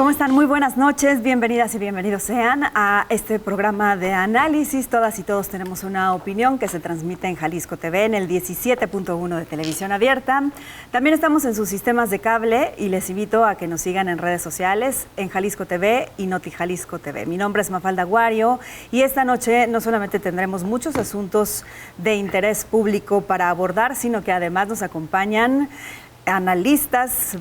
¿Cómo están? Muy buenas noches, bienvenidas y bienvenidos sean a este programa de análisis. Todas y todos tenemos una opinión que se transmite en Jalisco TV, en el 17.1 de televisión abierta. También estamos en sus sistemas de cable y les invito a que nos sigan en redes sociales, en Jalisco TV y Noti Jalisco TV. Mi nombre es Mafalda Guario y esta noche no solamente tendremos muchos asuntos de interés público para abordar, sino que además nos acompañan analistas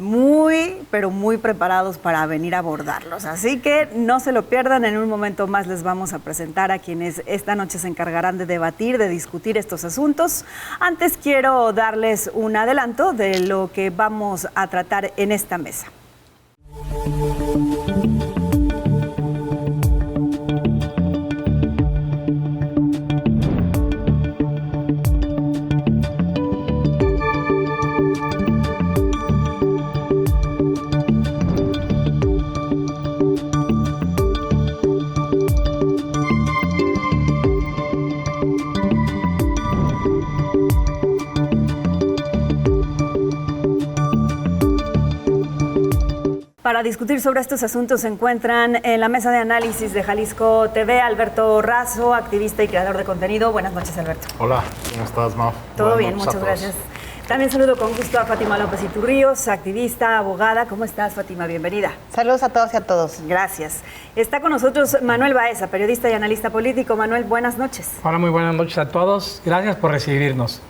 pero muy preparados para venir a abordarlos. Así que no se lo pierdan, en un momento más les vamos a presentar a quienes esta noche se encargarán de debatir, de discutir estos asuntos. Antes quiero darles un adelanto de lo que vamos a tratar en esta mesa. Para discutir sobre estos asuntos se encuentran en la mesa de análisis de Jalisco TV Alberto Razo, activista y creador de contenido. Buenas noches, Alberto. Hola, ¿cómo estás, Maf? Todo bien, muchas gracias. También saludo con gusto a Fátima López Iturríos, activista, abogada. ¿Cómo estás, Fátima? Bienvenida. Saludos a todos y a todos. Gracias. Está con nosotros Manuel Baeza, periodista y analista político. Manuel, buenas noches. Hola, muy buenas noches a todos. Gracias por recibirnos.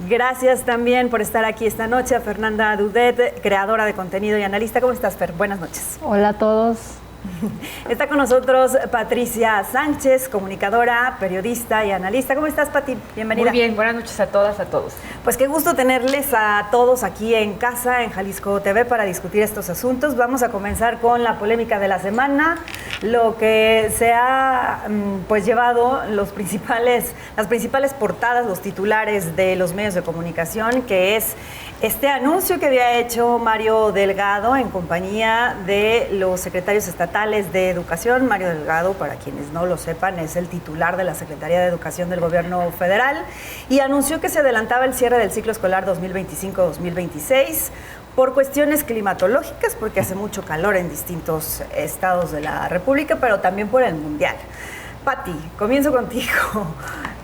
Gracias también por estar aquí esta noche a Fernanda Dudet, creadora de contenido y analista. ¿Cómo estás, Fer? Buenas noches. Hola a todos. Está con nosotros Patricia Sánchez, comunicadora, periodista y analista. ¿Cómo estás, Pati? Bienvenida. Muy bien, buenas noches a todas, a todos. Pues qué gusto tenerles a todos aquí en casa, en Jalisco TV, para discutir estos asuntos. Vamos a comenzar con la polémica de la semana, lo que se ha pues llevado las principales portadas, los titulares de los medios de comunicación, que es este anuncio que había hecho Mario Delgado en compañía de los secretarios estatales de Educación. Mario Delgado, para quienes no lo sepan, es el titular de la Secretaría de Educación del Gobierno Federal, y anunció que se adelantaba el cierre del ciclo escolar 2025-2026 por cuestiones climatológicas, porque hace mucho calor en distintos estados de la República, pero también por el Mundial. Pati, comienzo contigo.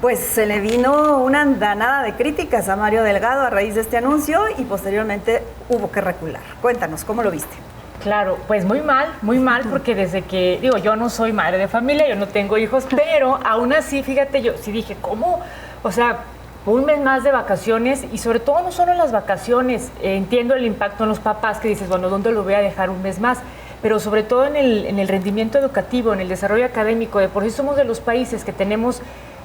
Pues se le vino una andanada de críticas a Mario Delgado a raíz de este anuncio y posteriormente hubo que recular. Cuéntanos, ¿cómo lo viste? Claro, pues muy mal, porque desde que, yo no soy madre de familia, yo no tengo hijos, pero aún así, fíjate, yo sí dije, ¿cómo? O sea, un mes más de vacaciones, y sobre todo no solo las vacaciones, entiendo el impacto en los papás que dices, bueno, ¿dónde lo voy a dejar un mes más? Pero sobre todo en el rendimiento educativo, en el desarrollo académico. De por sí somos de los países que tenemos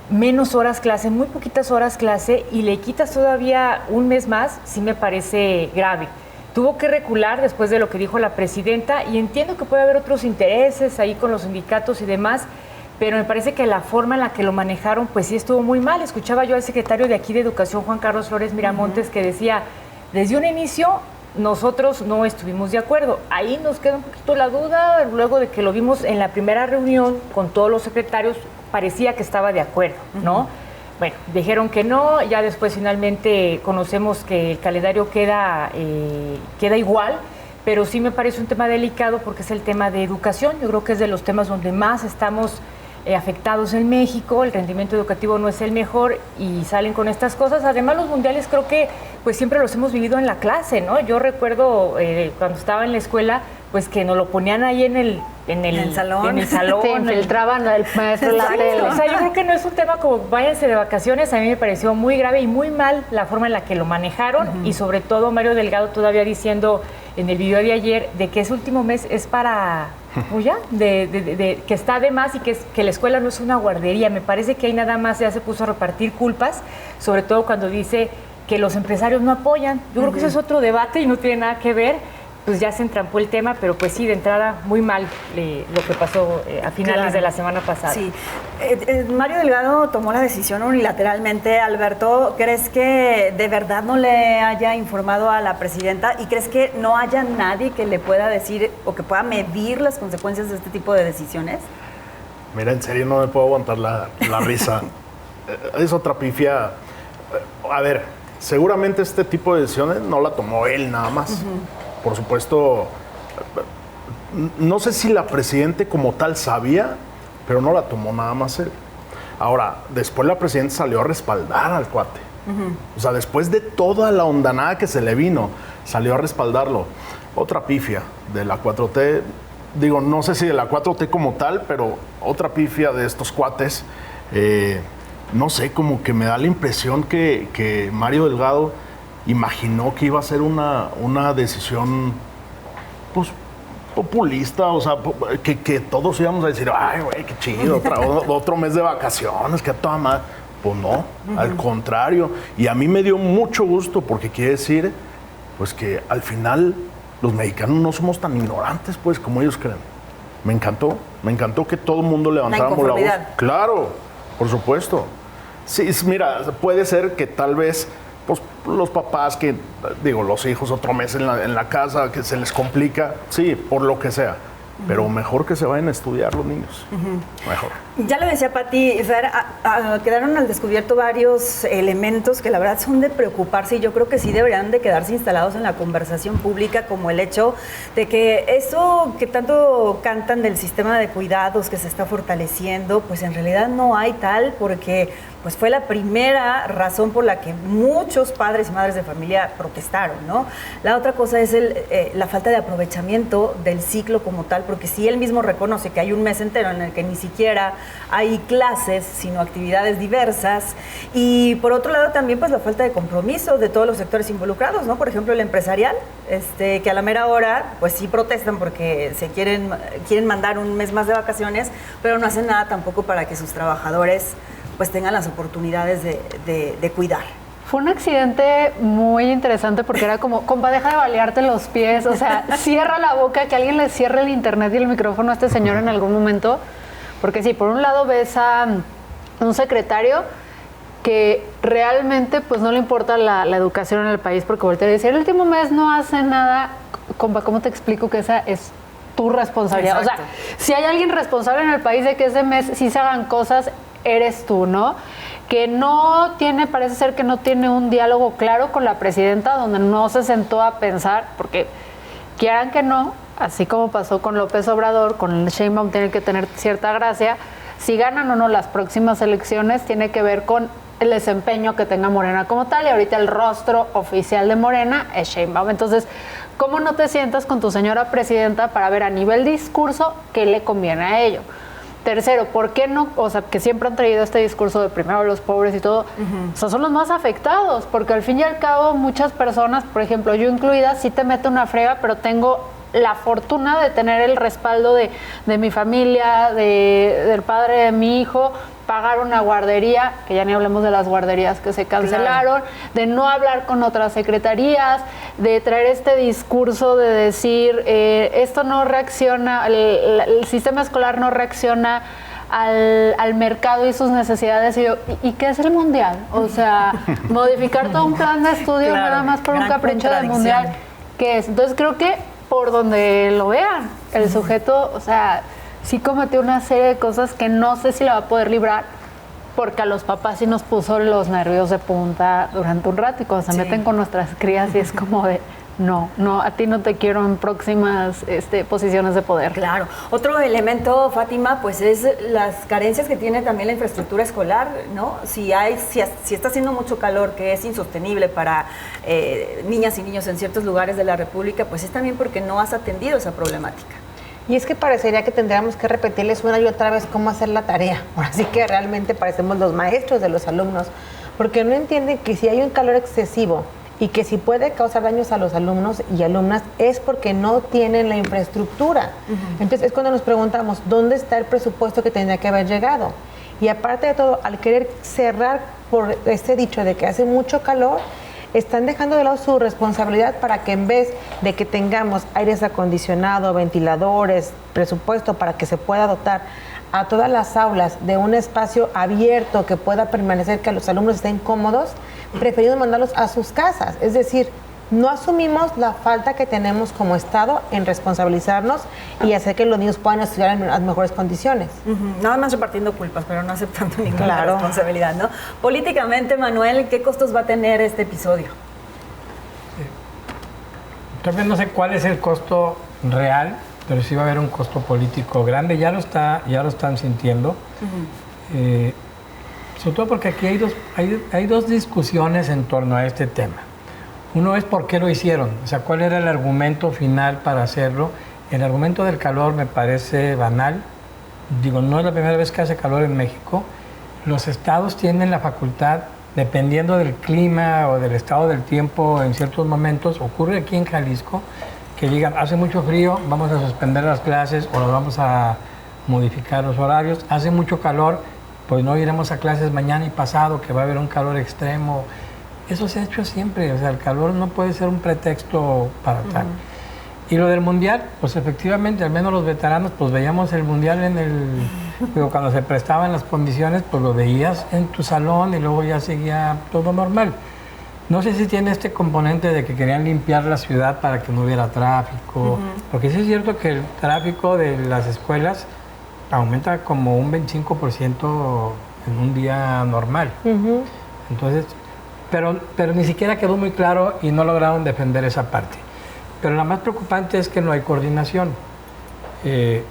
menos horas clase, muy poquitas horas clase, y le quitas todavía un mes más, sí me parece grave. Tuvo que recular después de lo que dijo la presidenta, y entiendo que puede haber otros intereses ahí con los sindicatos y demás, pero me parece que la forma en la que lo manejaron, pues sí estuvo muy mal. Escuchaba yo al secretario de aquí de Educación, Juan Carlos Flores Miramontes, que decía, desde un inicio nosotros no estuvimos de acuerdo. Ahí nos queda un poquito la duda, luego de que lo vimos en la primera reunión con todos los secretarios, parecía que estaba de acuerdo, ¿no? Bueno, dijeron que no, ya después finalmente conocemos que el calendario queda igual, pero sí me parece un tema delicado porque es el tema de educación. Yo creo que es de los temas donde más estamos afectados en México, el rendimiento educativo no es el mejor y salen con estas cosas. Además, los mundiales creo que pues siempre los hemos vivido en la clase, ¿no? Yo recuerdo cuando estaba en la escuela, pues que nos lo ponían ahí en el salón. Se infiltraban al maestro en la tele. O sea, yo creo que no es un tema como váyanse de vacaciones. A mí me pareció muy grave y muy mal la forma en la que lo manejaron, y sobre todo Mario Delgado todavía diciendo en el video de ayer de que ese último mes es para, pues ya, que está de más y que la escuela no es una guardería. Me parece que ahí nada más ya se puso a repartir culpas, sobre todo cuando dice que los empresarios no apoyan. Yo creo que eso es otro debate y no tiene nada que ver. Pues ya se entrampó el tema, pero pues sí, de entrada muy mal lo que pasó a finales de la semana pasada. Sí. Mario Delgado tomó la decisión unilateralmente. Alberto, ¿crees que de verdad no le haya informado a la presidenta y crees que no haya nadie que le pueda decir o que pueda medir las consecuencias de este tipo de decisiones? Mira, en serio no me puedo aguantar la risa. Es otra pifia. A ver, seguramente este tipo de decisiones no la tomó él nada más. Por supuesto, no sé si la presidente como tal sabía, pero no la tomó nada más él. Ahora, después la presidenta salió a respaldar al cuate. O sea, después de toda la hondanada que se le vino, salió a respaldarlo. Otra pifia de la 4T, digo, no sé si de la 4T como tal, pero otra pifia de estos cuates. No sé, como que me da la impresión que Mario Delgado imaginó que iba a ser una decisión, pues, populista, o sea, que todos íbamos a decir, ay, güey, qué chido, otro mes de vacaciones, que a toda madre. Pues no, al contrario. Y a mí me dio mucho gusto porque quiere decir, pues, que al final los mexicanos no somos tan ignorantes, pues, como ellos creen. Me encantó que todo el mundo levantáramos la voz. Claro, por supuesto. Sí, mira, puede ser que tal vez, pues, los papás que, digo, los hijos otro mes en la casa, que se les complica, sí, por lo que sea. Pero mejor que se vayan a estudiar los niños. Mejor. Ya lo decía Pati, Fer, quedaron al descubierto varios elementos que la verdad son de preocuparse y yo creo que sí deberían de quedarse instalados en la conversación pública, como el hecho de que eso que tanto cantan del sistema de cuidados que se está fortaleciendo, pues en realidad no hay tal, porque pues fue la primera razón por la que muchos padres y madres de familia protestaron, ¿no? La otra cosa es la falta de aprovechamiento del ciclo como tal, porque si él mismo reconoce que hay un mes entero en el que ni siquiera hay clases, sino actividades diversas, y por otro lado también pues la falta de compromiso de todos los sectores involucrados, ¿no? Por ejemplo, el empresarial, que a la mera hora pues sí protestan porque se quieren mandar un mes más de vacaciones, pero no hacen nada tampoco para que sus trabajadores pues tengan las oportunidades de cuidar. Fue un accidente muy interesante porque era como, compa, deja de balearte los pies, o sea, cierra la boca, que alguien le cierre el internet y el micrófono a este señor en algún momento, porque sí, por un lado ves a un secretario que realmente pues no le importa la educación en el país, porque voltea y dice, el último mes no hace nada, compa, ¿cómo te explico que esa es tu responsabilidad? Exacto. O sea, si hay alguien responsable en el país de que ese mes sí se hagan cosas, eres tú, ¿no? Que no tiene, parece ser que no tiene un diálogo claro con la presidenta, donde no se sentó a pensar, porque quieran que no, así como pasó con López Obrador, con el Sheinbaum tiene que tener cierta gracia, si ganan o no las próximas elecciones tiene que ver con el desempeño que tenga Morena como tal, y ahorita el rostro oficial de Morena es Sheinbaum. Entonces, ¿cómo no te sientas con tu señora presidenta para ver a nivel discurso qué le conviene a ello? Tercero, ¿por qué no? O sea, que siempre han traído este discurso de primero los pobres y todo. O sea, son los más afectados, porque al fin y al cabo muchas personas, por ejemplo, yo incluida, sí te meto una frega, pero tengo la fortuna de tener el respaldo de mi familia, del padre de mi hijo, pagar una guardería, que ya ni hablemos de las guarderías que se cancelaron, de no hablar con otras secretarías, de traer este discurso de decir, esto no reacciona, el sistema escolar no reacciona al mercado y sus necesidades. ¿Y qué es el mundial? O sea, modificar todo un plan de estudio nada más por un capricho del mundial. ¿Qué es? Entonces creo que por donde lo vean, el sujeto, o sea, sí cometió una serie de cosas que no sé si la va a poder librar, porque a los papás sí nos puso los nervios de punta durante un rato, y cuando se meten con nuestras crías y es como de, no, a ti no te quiero en próximas posiciones de poder. Claro. Otro elemento, Fátima, pues es las carencias que tiene también la infraestructura escolar, ¿no? Si está haciendo mucho calor, que es insostenible para niñas y niños en ciertos lugares de la República, pues es también porque no has atendido esa problemática. Y es que parecería que tendríamos que repetirles una y otra vez cómo hacer la tarea. Así que realmente parecemos los maestros de los alumnos, porque no entienden que si hay un calor excesivo y que si puede causar daños a los alumnos y alumnas es porque no tienen la infraestructura. Entonces es cuando nos preguntamos, ¿dónde está el presupuesto que tendría que haber llegado? Y aparte de todo, al querer cerrar por este dicho de que hace mucho calor, están dejando de lado su responsabilidad para que en vez de que tengamos aires acondicionados, ventiladores, presupuesto para que se pueda dotar a todas las aulas de un espacio abierto que pueda permanecer, que los alumnos estén cómodos, preferimos mandarlos a sus casas. Es decir, no asumimos la falta que tenemos como Estado en responsabilizarnos y hacer que los niños puedan estudiar en las mejores condiciones. Nada más repartiendo culpas, pero no aceptando ninguna responsabilidad, ¿no? Políticamente, Manuel, ¿qué costos va a tener este episodio? Todavía no sé cuál es el costo real, pero sí va a haber un costo político grande, ya lo están sintiendo. Sobre todo porque aquí hay dos discusiones en torno a este tema. Uno es por qué lo hicieron, o sea, cuál era el argumento final para hacerlo. El argumento del calor me parece banal. Digo, no es la primera vez que hace calor en México. Los estados tienen la facultad, dependiendo del clima o del estado del tiempo en ciertos momentos, ocurre aquí en Jalisco, que digan, hace mucho frío, vamos a suspender las clases o vamos a modificar los horarios. Hace mucho calor, pues no iremos a clases mañana y pasado, que va a haber un calor extremo. Eso se ha hecho siempre, o sea, el calor no puede ser un pretexto para tal. Y lo del Mundial, pues efectivamente, al menos los veteranos, pues veíamos el Mundial digo, cuando se prestaban las condiciones, pues lo veías en tu salón y luego ya seguía todo normal. No sé si tiene este componente de que querían limpiar la ciudad para que no hubiera tráfico, porque sí es cierto que el tráfico de las escuelas aumenta como un 25% en un día normal. Entonces, pero ni siquiera quedó muy claro y no lograron defender esa parte. Pero la más preocupante es que no hay coordinación. Se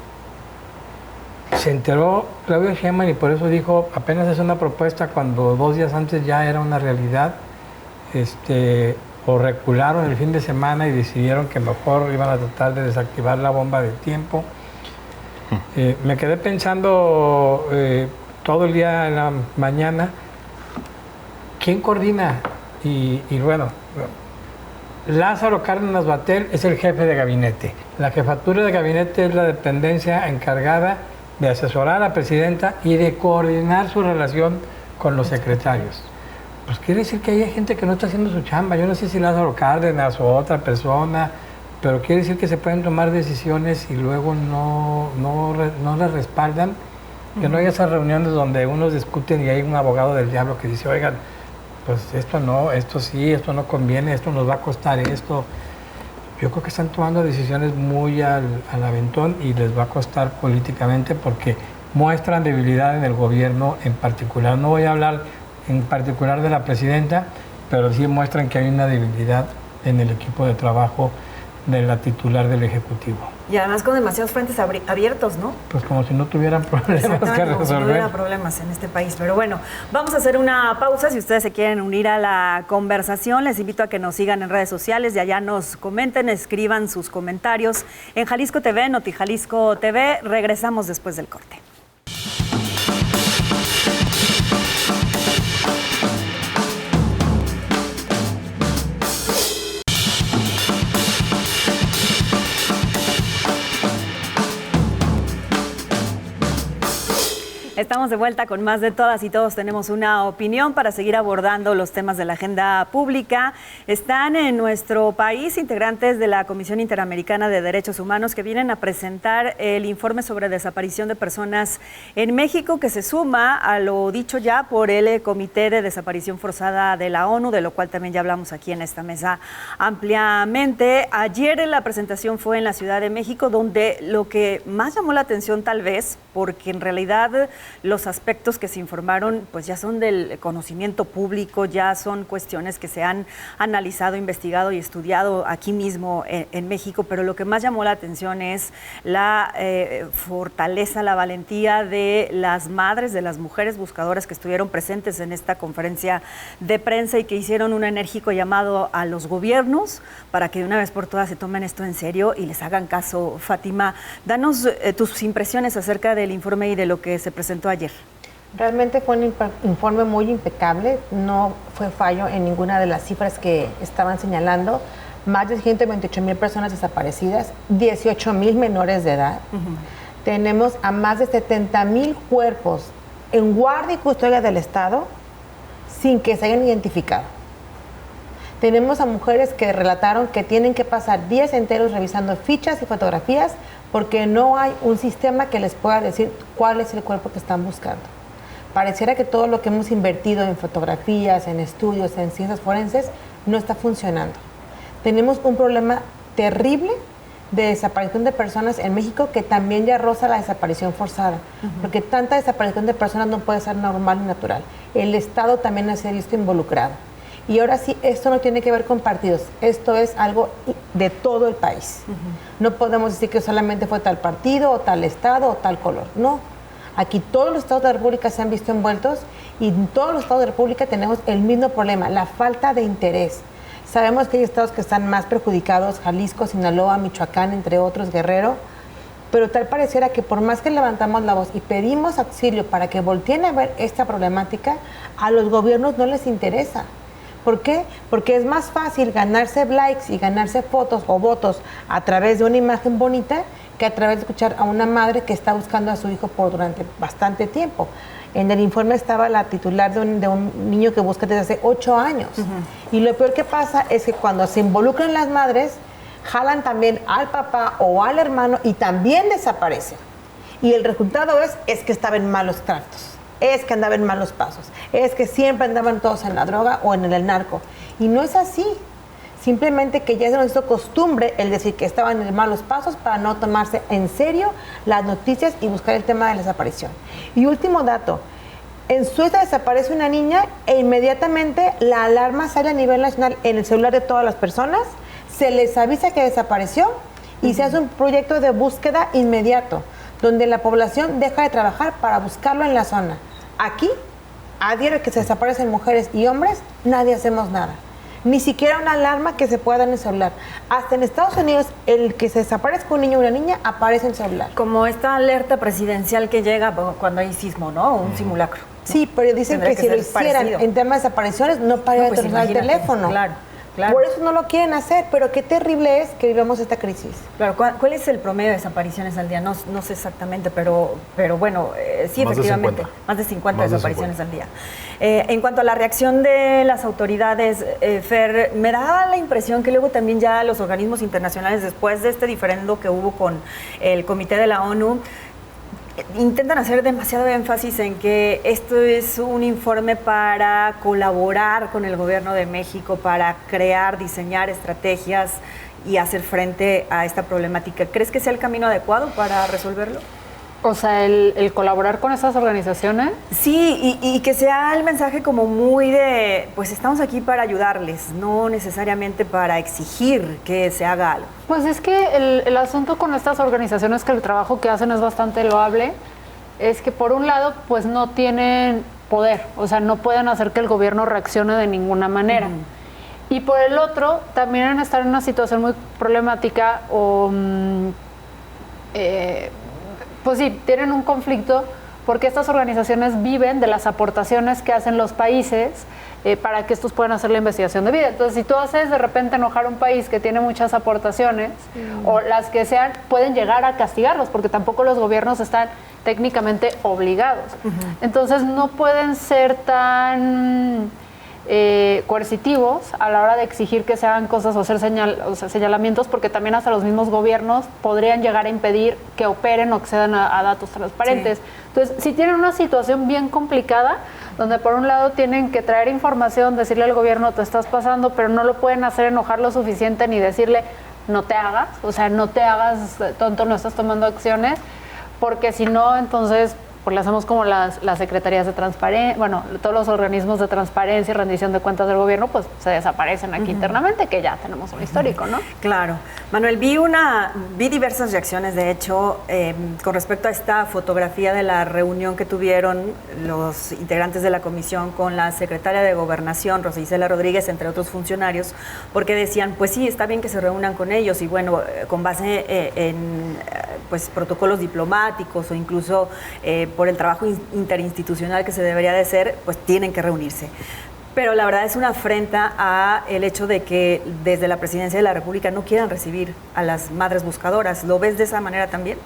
enteró Claudia Sheinbaum y por eso dijo, apenas es una propuesta, cuando 2 días antes ya era una realidad. O recularon el fin de semana y decidieron que mejor iban a tratar de desactivar la bomba de tiempo. Me quedé pensando todo el día en la mañana, ¿quién coordina? Y bueno, Lázaro Cárdenas Batel es el jefe de gabinete. La jefatura de gabinete es la dependencia encargada de asesorar a la presidenta y de coordinar su relación con los secretarios. Pues quiere decir que hay gente que no está haciendo su chamba. Yo no sé si Lázaro Cárdenas o otra persona, pero quiere decir que se pueden tomar decisiones y luego no las respaldan. Que no hay esas reuniones donde unos discuten y hay un abogado del diablo que dice, oigan, pues esto no, esto sí, esto no conviene, esto nos va a costar esto. Yo creo que están tomando decisiones muy al aventón y les va a costar políticamente porque muestran debilidad en el gobierno en particular. No voy a hablar en particular de la presidenta, pero sí muestran que hay una debilidad en el equipo de trabajo de la titular del Ejecutivo. Y además con demasiados frentes abiertos, ¿no? Pues como si no tuvieran problemas que resolver. Como si no hubiera problemas en este país. Pero bueno, vamos a hacer una pausa. Si ustedes se quieren unir a la conversación, les invito a que nos sigan en redes sociales y allá nos comenten, escriban sus comentarios en Jalisco TV, Noti Jalisco TV. Regresamos después del corte. Estamos de vuelta con más de Todas y Todos tenemos una opinión para seguir abordando los temas de la agenda pública. Están en nuestro país integrantes de la Comisión Interamericana de Derechos Humanos que vienen a presentar el informe sobre desaparición de personas en México, que se suma a lo dicho ya por el Comité de Desaparición Forzada de la ONU, de lo cual también ya hablamos aquí en esta mesa ampliamente. Ayer la presentación fue en la Ciudad de México, donde lo que más llamó la atención tal vez, porque en realidad los aspectos que se informaron pues ya son del conocimiento público, ya son cuestiones que se han analizado, investigado y estudiado aquí mismo en México, pero lo que más llamó la atención es la fortaleza, la valentía de las madres, de las mujeres buscadoras que estuvieron presentes en esta conferencia de prensa y que hicieron un enérgico llamado a los gobiernos para que de una vez por todas se tomen esto en serio y les hagan caso. Fátima, danos tus impresiones acerca del informe y de lo que se presentó ayer. Realmente fue un informe muy impecable, no fue fallo en ninguna de las cifras que estaban señalando. Más de 128,000 personas desaparecidas, 18,000 menores de edad. Tenemos a más de 70,000 cuerpos en guardia y custodia del Estado sin que se hayan identificado. Tenemos a mujeres que relataron que tienen que pasar días enteros revisando fichas y fotografías porque no hay un sistema que les pueda decir cuál es el cuerpo que están buscando. Pareciera que todo lo que hemos invertido en fotografías, en estudios, en ciencias forenses, no está funcionando. Tenemos un problema terrible de desaparición de personas en México que también ya roza la desaparición forzada, porque tanta desaparición de personas no puede ser normal y natural. El Estado también se ha visto involucrado. Y ahora sí, esto no tiene que ver con partidos, esto es algo de todo el país. No podemos decir que solamente fue tal partido o tal estado o tal color, no. Aquí todos los estados de la República se han visto envueltos y en todos los estados de la República tenemos el mismo problema, la falta de interés. Sabemos que hay estados que están más perjudicados, Jalisco, Sinaloa, Michoacán, entre otros, Guerrero, pero tal pareciera que por más que levantamos la voz y pedimos auxilio para que volteen a ver esta problemática, a los gobiernos no les interesa. ¿Por qué? Porque es más fácil ganarse likes y ganarse fotos o votos a través de una imagen bonita que a través de escuchar a una madre que está buscando a su hijo durante bastante tiempo. En el informe estaba la titular de un niño que busca desde hace 8 años. Y lo peor que pasa es que cuando se involucran las madres, jalan también al papá o al hermano y también desaparecen. Y el resultado es que estaba en malos tratos, es que andaba en malos pasos, es que siempre andaban todos en la droga o en el narco. Y no es así. Simplemente que ya se nos hizo costumbre el decir que estaban en malos pasos para no tomarse en serio las noticias y buscar el tema de la desaparición. Y último dato, en Suecia desaparece una niña e inmediatamente la alarma sale a nivel nacional en el celular de todas las personas, se les avisa que desapareció y se hace un proyecto de búsqueda inmediato, donde la población deja de trabajar para buscarlo en la zona. Aquí, a diario que se desaparecen mujeres y hombres, nadie hacemos nada. Ni siquiera una alarma que se pueda dar en el celular. Hasta en Estados Unidos, el que se desaparezca un niño o una niña aparece en el celular. Como esta alerta presidencial que llega cuando hay sismo, ¿no? Un simulacro. Sí, pero dicen que si lo hicieran en temas de desapariciones, no pagaría pues el teléfono. Claro. Por eso no lo quieren hacer, pero qué terrible es que vivamos esta crisis. Claro, ¿cuál es el promedio de desapariciones al día? No sé exactamente, pero bueno, sí, Más efectivamente, de 50. más de 50 Más de desapariciones al día. En cuanto a la reacción de las autoridades, Fer, me da la impresión que luego también ya los organismos internacionales, después de este diferendo que hubo con el Comité de la ONU, intentan hacer demasiado énfasis en que esto es un informe para colaborar con el gobierno de México, para crear, diseñar estrategias y hacer frente a esta problemática. ¿Crees que sea el camino adecuado para resolverlo? O sea, el colaborar con esas organizaciones. Sí, y que sea el mensaje como muy de, pues estamos aquí para ayudarles, no necesariamente para exigir que se haga algo. Pues es que el asunto con estas organizaciones, que el trabajo que hacen es bastante loable, es que por un lado pues no tienen poder, o sea, no pueden hacer que el gobierno reaccione de ninguna manera. Y por el otro, también estar en una situación muy problemática o... pues sí, tienen un conflicto porque estas organizaciones viven de las aportaciones que hacen los países para que estos puedan hacer la investigación debida. Entonces, si tú haces de repente enojar a un país que tiene muchas aportaciones, o las que sean, pueden llegar a castigarlos, porque tampoco los gobiernos están técnicamente obligados. Entonces, no pueden ser tan coercitivos a la hora de exigir que se hagan cosas o hacer señalamientos, porque también hasta los mismos gobiernos podrían llegar a impedir que operen o accedan a datos transparentes. Sí. Entonces, si tienen una situación bien complicada, donde por un lado tienen que traer información, decirle al gobierno te estás pasando, pero no lo pueden hacer enojar lo suficiente ni decirle no te hagas, o sea, no te hagas tonto, no estás tomando acciones, porque si no, entonces pues le hacemos como las secretarías de transparencia, bueno, todos los organismos de transparencia y rendición de cuentas del gobierno, pues se desaparecen aquí internamente, que ya tenemos un histórico, ¿no? Claro. Manuel, vi diversas reacciones, de hecho, con respecto a esta fotografía de la reunión que tuvieron los integrantes de la comisión con la secretaria de Gobernación, Rosa Isela Rodríguez, entre otros funcionarios, porque decían, pues sí, está bien que se reúnan con ellos y bueno, con base en pues protocolos diplomáticos o incluso por el trabajo interinstitucional que se debería de hacer, pues tienen que reunirse. Pero la verdad es una afrenta a el hecho de que desde la Presidencia de la República no quieran recibir a las madres buscadoras. ¿Lo ves de esa manera también?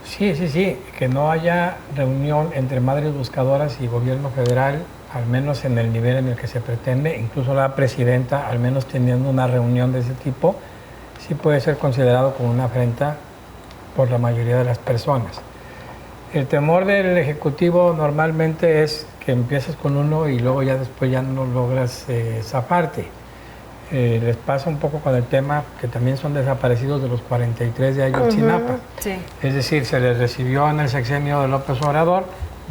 Sí, que no haya reunión entre madres buscadoras y gobierno federal, al menos en el nivel en el que se pretende, incluso la presidenta, al menos teniendo una reunión de ese tipo, sí puede ser considerado como una afrenta por la mayoría de las personas. El temor del Ejecutivo normalmente es que empiezas con uno y luego ya después ya no logras zafarte. Les pasa un poco con el tema que también son desaparecidos de los 43 de Ayotzinapa. Sí. Es decir, se les recibió en el sexenio de López Obrador,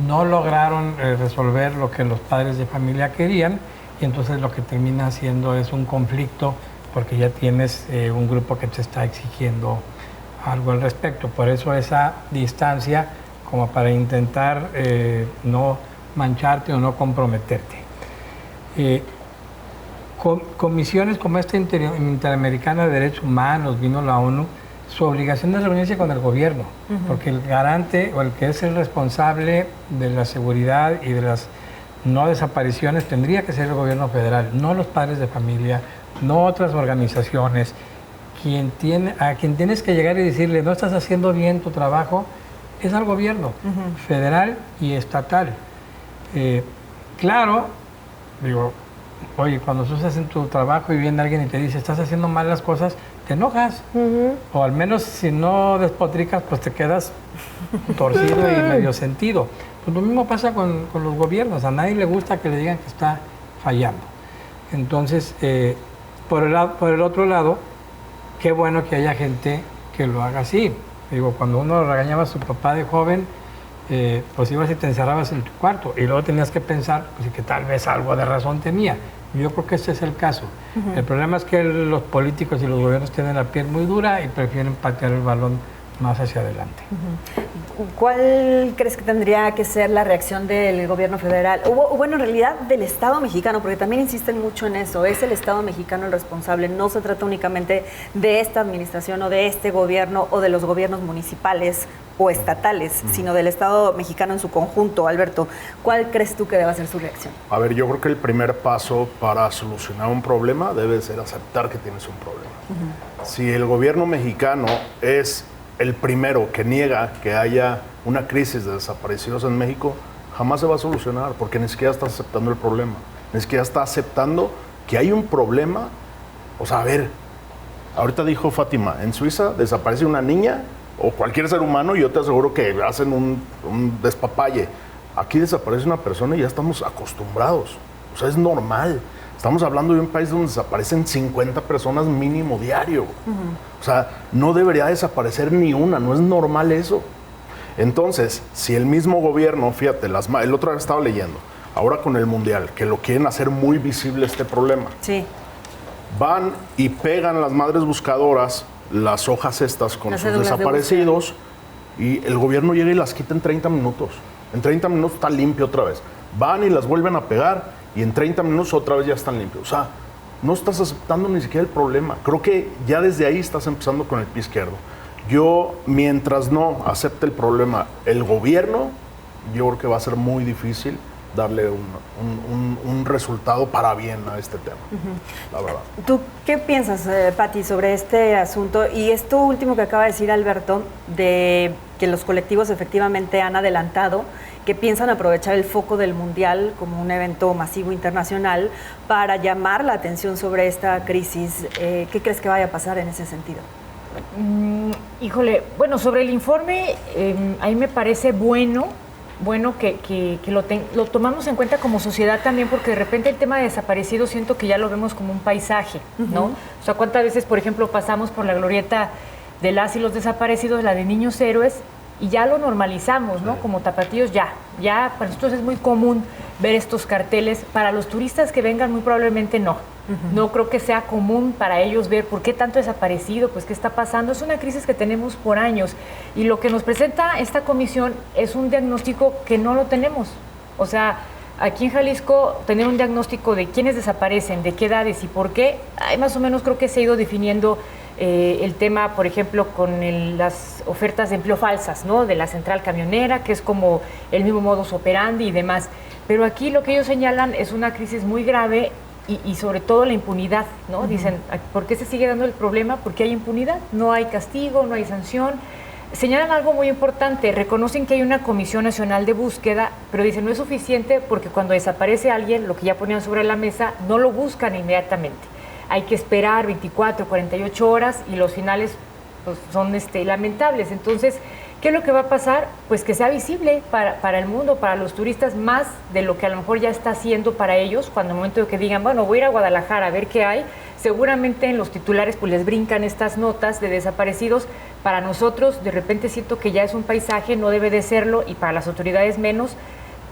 no lograron resolver lo que los padres de familia querían y entonces lo que termina haciendo es un conflicto porque ya tienes un grupo que te está exigiendo algo al respecto. Por eso esa distancia como para intentar no mancharte o no comprometerte. Comisiones como esta Interamericana de Derechos Humanos, vino la ONU, su obligación es reunirse con el gobierno, porque el garante o el que es el responsable de la seguridad y de las no desapariciones tendría que ser el gobierno federal, no los padres de familia, no otras organizaciones. A quien tienes que llegar y decirle, no estás haciendo bien tu trabajo, es al gobierno federal y estatal. Claro, digo, oye, cuando tú estás en tu trabajo y viene alguien y te dice, estás haciendo mal las cosas, te enojas. O al menos si no despotricas, pues te quedas torcido y medio sentido. Pues lo mismo pasa con los gobiernos. A nadie le gusta que le digan que está fallando. Entonces, por el otro lado, qué bueno que haya gente que lo haga así. Digo, cuando uno regañaba a su papá de joven, pues ibas y te encerrabas en tu cuarto y luego tenías que pensar pues, que tal vez algo de razón tenía. Yo creo que ese es el caso. El problema es que los políticos y los gobiernos tienen la piel muy dura y prefieren patear el balón más hacia adelante. ¿Cuál crees que tendría que ser la reacción del gobierno federal? O bueno, en realidad del Estado mexicano, porque también insisten mucho en eso. Es el Estado mexicano el responsable. No se trata únicamente de esta administración o de este gobierno o de los gobiernos municipales o estatales, sino del Estado mexicano en su conjunto. Alberto, ¿cuál crees tú que deba ser su reacción? A ver, yo creo que el primer paso para solucionar un problema debe ser aceptar que tienes un problema. Si el gobierno mexicano es el primero que niega que haya una crisis de desaparecidos en México, jamás se va a solucionar porque ni siquiera está aceptando el problema, ni siquiera está aceptando que hay un problema. O sea, a ver, ahorita dijo Fátima, en Suiza desaparece una niña o cualquier ser humano y yo te aseguro que hacen un despapalle. Aquí desaparece una persona y ya estamos acostumbrados, o sea, es normal. Estamos hablando de un país donde desaparecen 50 personas mínimo diario. O sea, no debería desaparecer ni una, no es normal eso. Entonces, si el mismo gobierno, fíjate, el otro día estaba leyendo, ahora con el Mundial, que lo quieren hacer muy visible este problema. Sí. Van y pegan las madres buscadoras las hojas estas con sus desaparecidos y el gobierno llega y las quita en 30 minutos. En 30 minutos está limpio otra vez. Van y las vuelven a pegar y en 30 minutos otra vez ya están limpios. O sea, no estás aceptando ni siquiera el problema. Creo que ya desde ahí estás empezando con el pie izquierdo. Yo, mientras no acepte el problema el gobierno, yo creo que va a ser muy difícil darle un resultado para bien a este tema, la verdad. ¿Tú qué piensas, Pati, sobre este asunto? Y esto último que acaba de decir Alberto, de que los colectivos efectivamente han adelantado que piensan aprovechar el foco del Mundial como un evento masivo internacional para llamar la atención sobre esta crisis. ¿Qué crees que vaya a pasar en ese sentido? Híjole, bueno, sobre el informe, a mí me parece bueno que lo tomamos en cuenta como sociedad también, porque de repente el tema de desaparecidos siento que ya lo vemos como un paisaje, ¿no? O sea, ¿cuántas veces, por ejemplo, pasamos por la glorieta de las y los desaparecidos, la de niños héroes, y ya lo normalizamos, ¿no? Como tapatíos ya para nosotros es muy común ver estos carteles. Para los turistas que vengan muy probablemente no. No creo que sea común para ellos ver por qué tanto desaparecido, pues qué está pasando. Es una crisis que tenemos por años y lo que nos presenta esta comisión es un diagnóstico que no lo tenemos. O sea, aquí en Jalisco tener un diagnóstico de quiénes desaparecen, de qué edades y por qué, más o menos creo que se ha ido definiendo el tema, por ejemplo, con las ofertas de empleo falsas, ¿no? De la central camionera, que es como el mismo modus operandi y demás. Pero aquí lo que ellos señalan es una crisis muy grave y sobre todo la impunidad, ¿no? Dicen, ¿por qué se sigue dando el problema? Porque hay impunidad, no hay castigo, no hay sanción. Señalan algo muy importante, reconocen que hay una Comisión Nacional de Búsqueda, pero dicen no es suficiente porque cuando desaparece alguien, lo que ya ponían sobre la mesa, no lo buscan inmediatamente. Hay que esperar 24, 48 horas y los finales pues, son lamentables. Entonces, ¿qué es lo que va a pasar? Pues que sea visible para el mundo, para los turistas, más de lo que a lo mejor ya está haciendo para ellos, cuando el momento de que digan, bueno, voy a ir a Guadalajara a ver qué hay, seguramente en los titulares pues les brincan estas notas de desaparecidos. Para nosotros, de repente siento que ya es un paisaje, no debe de serlo, y para las autoridades menos,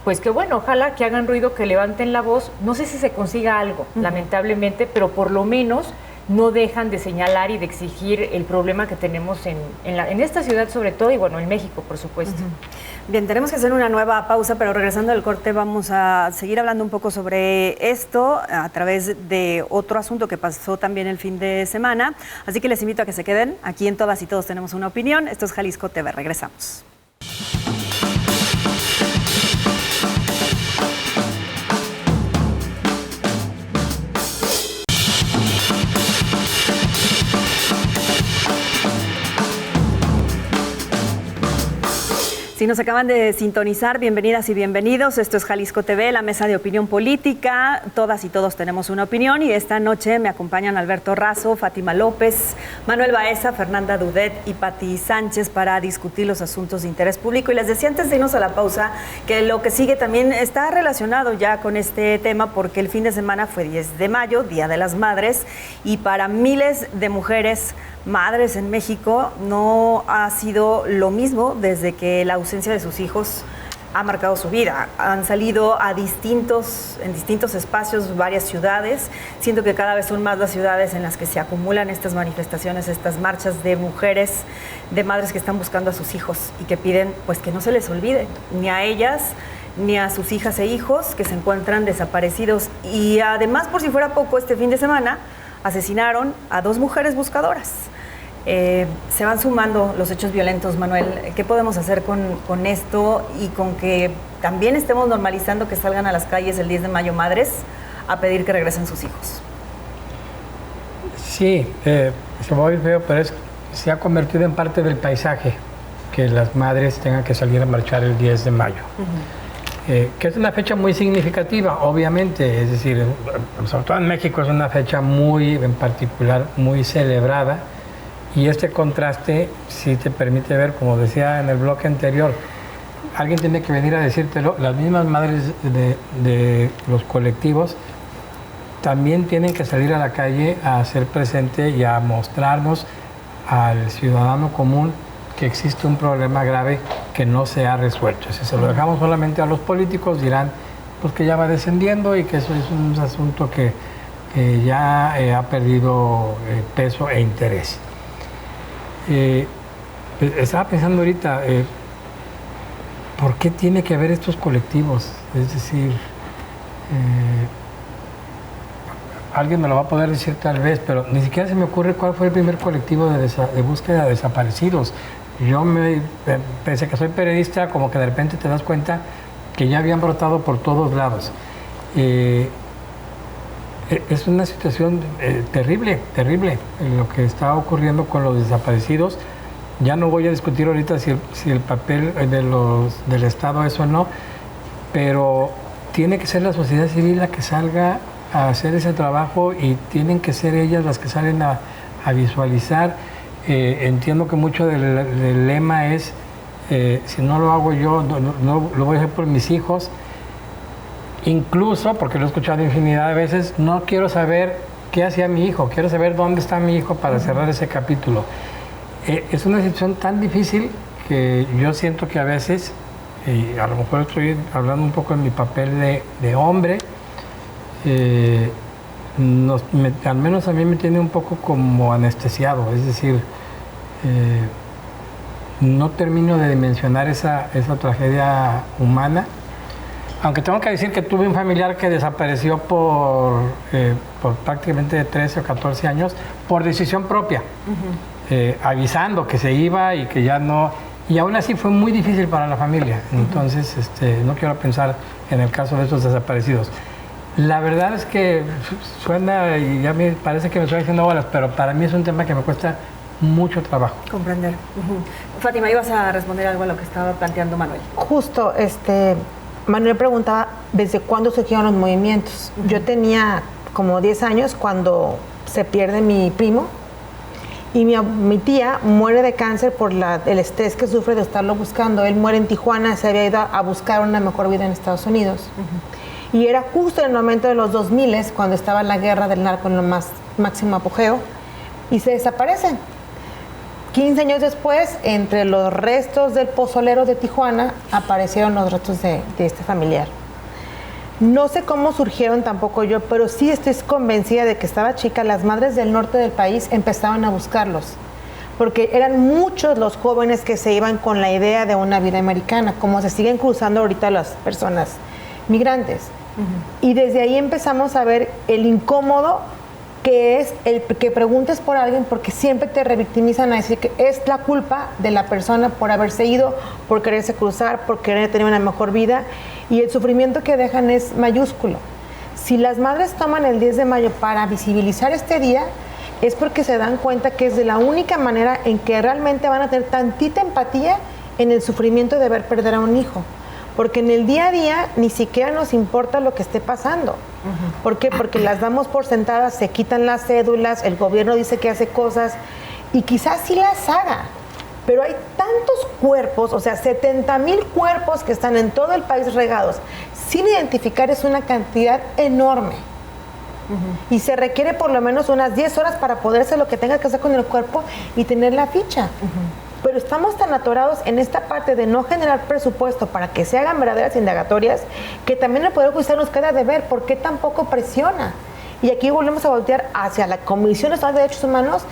pues que bueno, ojalá que hagan ruido, que levanten la voz. No sé si se consiga algo, lamentablemente, pero por lo menos no dejan de señalar y de exigir el problema que tenemos en esta ciudad sobre todo, y bueno, en México, por supuesto. Bien, tenemos que hacer una nueva pausa, pero regresando al corte vamos a seguir hablando un poco sobre esto a través de otro asunto que pasó también el fin de semana. Así que les invito a que se queden. Aquí en Todas y Todos tenemos una opinión. Esto es Jalisco TV. Regresamos. Si nos acaban de sintonizar, bienvenidas y bienvenidos. Esto es Jalisco TV, la mesa de opinión política. Todas y todos tenemos una opinión y esta noche me acompañan Alberto Razo, Fátima López, Manuel Baeza, Fernanda Dudet y Pati Sánchez para discutir los asuntos de interés público. Y les decía antes de irnos a la pausa que lo que sigue también está relacionado ya con este tema, porque el fin de semana fue 10 de mayo, Día de las Madres, y para miles de mujeres madres en México no ha sido lo mismo desde que la ausencia de sus hijos ha marcado su vida. Han salido en distintos espacios, varias ciudades. Siento que cada vez son más las ciudades en las que se acumulan estas manifestaciones, estas marchas de mujeres, de madres que están buscando a sus hijos y que piden pues que no se les olvide, ni a ellas, ni a sus hijas e hijos que se encuentran desaparecidos. Y además, por si fuera poco, este fin de semana asesinaron a 2 mujeres buscadoras. Se van sumando los hechos violentos, Manuel. ¿Qué podemos hacer con esto y con que también estemos normalizando que salgan a las calles el 10 de mayo madres a pedir que regresen sus hijos? Sí, se va a oír feo, pero se ha convertido en parte del paisaje que las madres tengan que salir a marchar el 10 de mayo. Que es una fecha muy significativa, obviamente, es decir, sobre todo en México es una fecha muy, en particular, muy celebrada. Y este contraste sí te permite ver, como decía en el bloque anterior, alguien tiene que venir a decírtelo, las mismas madres de los colectivos también tienen que salir a la calle a hacer presente y a mostrarnos al ciudadano común que existe un problema grave que no se ha resuelto. Si se lo dejamos solamente a los políticos, dirán pues que ya va descendiendo y que eso es un asunto que ya ha perdido peso e interés. Estaba pensando ahorita, ¿por qué tiene que haber estos colectivos? Es decir, alguien me lo va a poder decir tal vez, pero ni siquiera se me ocurre cuál fue el primer colectivo de búsqueda de desaparecidos. Yo pese a que soy periodista, como que de repente te das cuenta que ya habían brotado por todos lados. Es una situación terrible lo que está ocurriendo con los desaparecidos. Ya no voy a discutir ahorita si el papel del Estado es o no, pero tiene que ser la sociedad civil la que salga a hacer ese trabajo y tienen que ser ellas las que salen a visualizar. Entiendo que mucho del lema es, si no lo hago yo, no lo voy a hacer por mis hijos. Incluso, porque lo he escuchado infinidad de veces, no quiero saber qué hacía mi hijo, quiero saber dónde está mi hijo para cerrar ese capítulo. Es una situación tan difícil que yo siento que a veces, y a lo mejor estoy hablando un poco en mi papel de hombre, al menos a mí me tiene un poco como anestesiado, es decir, no termino de dimensionar esa tragedia humana. Aunque tengo que decir que tuve un familiar que desapareció por prácticamente 13 o 14 años por decisión propia, avisando que se iba y que ya no... Y aún así fue muy difícil para la familia. Entonces, no quiero pensar en el caso de estos desaparecidos. La verdad es que suena, y ya me parece que me estoy haciendo bolas, pero para mí es un tema que me cuesta mucho trabajo. Comprender. Fátima, ibas a responder algo a lo que estaba planteando Manuel. Justo, Manuel preguntaba desde cuándo surgieron los movimientos. Yo tenía como 10 años cuando se pierde mi primo y mi tía muere de cáncer por el estrés que sufre de estarlo buscando. Él muere en Tijuana, se había ido a buscar una mejor vida en Estados Unidos. Y era justo en el momento de los 2000, cuando estaba la guerra del narco en lo máximo apogeo, y se desaparecen. 15 años después, entre los restos del pozolero de Tijuana, aparecieron los restos de este familiar. No sé cómo surgieron tampoco yo, pero sí estoy convencida de que estaba chica, las madres del norte del país empezaban a buscarlos, porque eran muchos los jóvenes que se iban con la idea de una vida americana, como se siguen cruzando ahorita las personas migrantes. Y desde ahí empezamos a ver el incómodo que es el que preguntes por alguien, porque siempre te revictimizan a decir que es la culpa de la persona por haberse ido, por quererse cruzar, por querer tener una mejor vida, y el sufrimiento que dejan es mayúsculo. Si las madres toman el 10 de mayo para visibilizar este día, es porque se dan cuenta que es de la única manera en que realmente van a tener tantita empatía en el sufrimiento de ver perder a un hijo. Porque en el día a día ni siquiera nos importa lo que esté pasando. ¿Por qué? Porque las damos por sentadas, se quitan las cédulas, el gobierno dice que hace cosas y quizás sí las haga. Pero hay tantos cuerpos, o sea, 70,000 cuerpos que están en todo el país regados, sin identificar, es una cantidad enorme. Y se requiere por lo menos unas 10 horas para poder hacer lo que tengas que hacer con el cuerpo y tener la ficha. Pero estamos tan atorados en esta parte de no generar presupuesto para que se hagan verdaderas indagatorias, que también el Poder Judicial nos queda de ver por qué tampoco presiona. Y aquí volvemos a voltear hacia la Comisión Nacional de Derechos Humanos,